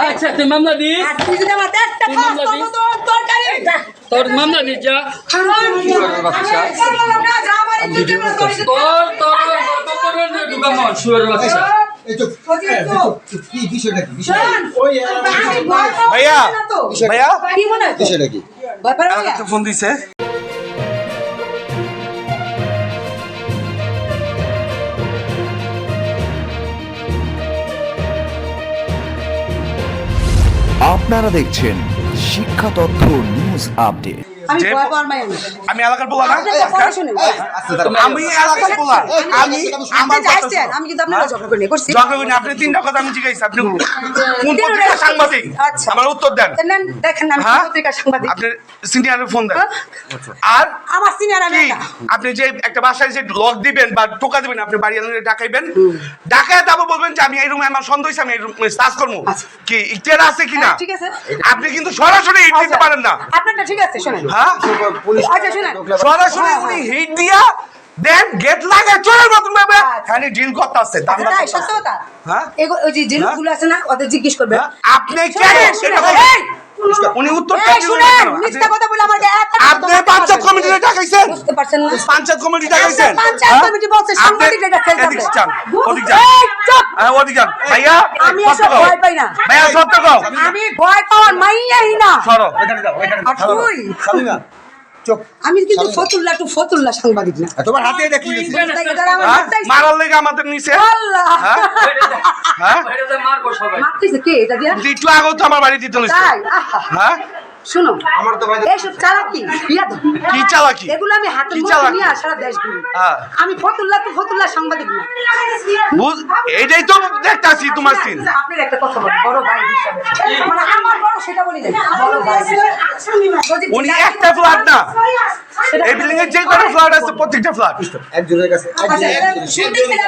আচ্ছা তুই মামলা দি তুই যদি আমার একটা খাস তোর গাড়ি তোর মামলা দি যা তোর ঢুকামো শুয়ারের বাচ্চা কি বিষয়টা কি ভাইয়া ভাইয়া কি মনে হয় বিষয়টা কি ব্যাপার আমাকে তো ফোন দিছে আপনারা দেখছেন শিক্ষা তথ্য নিউজ আপডেট। আমি ভয় পাওয়ার মাই আমি এলাকার পোলা না আমি এলাকার পোলা আমি আমার আমি কিন্তু আপনার ঝগড়া করে করছি ঝগড়া করি না। আপনি তিনটা কথা আমি জিজ্ঞাসি আপনি কোন পত্রিকার সাংবাদিক আচ্ছা আমার উত্তর দেন দেখেন আমি হ্যাঁ? পত্রিকার সাংবাদিক আপনি সিনিয়রের ফোন দেন হ্যাঁ? আর আমার সিনিয়র আমি কি না। আপনি যে একটা বাসায় যে লক দিবেন বা টোকা দিবেন আপনি বাড়ি আনলে ডাকাইবেন ডাকায় তারপর বলবেন যে আমি এই রুমে আমার সন্দেহ হয়েছে আমি এই রুমে সার্চ করবো কি ইখতিয়ার আছে কিনা ঠিক আছে আপনি কিন্তু সরাসরি হিট দিতে পারেন না আপনারটা ঠিক আছে শুনেন হ্যাঁ আচ্ছা শুনেন সরাসরি উনি হিট দিয়া দেন গেট লাগায় চলে মতন ভাবে খালি ডিল করতে আসছে দাম দাম তাই সত্য কথা হ্যাঁ ওই যে জিনিসগুলো আছে না ওদের জিজ্ঞেস করবে আপনি কেন সেটা বলেন উনি উত্তর শুনেন মিথ্যা কথা বলে আমাকে আপনি পঞ্চায়েত কমিটিতে ডাকাইছেন বুঝতে পারছেন না পঞ্চায়েত কমিটি ডাকাইছেন পঞ্চায়েত কমিটি বলছে সাংবাদিকদের ডাকাইতে এদিক যান ওদিক যান হ্যাঁ ওদিক যান ভাইয়া আমি এসব ভয় পাই না ভাইয়া সত্য কও আমি ভয় পাওয়ার মাইয়াই না সরো এখানে যাও এখানে আর তুই সামিনা চুপ আমি কিন্তু ফতুল্লাহ সাংবাদিক না তোমার হাতে এটা কি মারার লেগে আমাদের নিচে আল্লাহ হ্যাঁ হ্যাঁ বাইরে মারবো সবাই মারতেছে কে এটা দিয়া একটু আগেও তো আমার বাড়ি দিতে নিছে তাই আহা হ্যাঁ শুনো আমার তো ভাই এইসব চালাকি বিয়াদব কি চালাকি এগুলো আমি হাতে কি মুঠে চালাকি? নিয়ে সারা দেশ ঘুরি হ্যাঁ। আমি ফতুল্লাহ সাংবাদিক না এইটাই তো দেখতাছি তোমার সিন আপনার একটা কথা বল বড় ভাই হিসাবে মানে আমার বড় সেটা বলি না বড় ভাই হিসেবে। উনি একটা ফ্ল্যাট না এই বিল্ডিং এর যে কোনো ফ্ল্যাট আছে প্রত্যেকটা ফ্ল্যাট একজনের কাছে আচ্ছা, শুনতেছেন?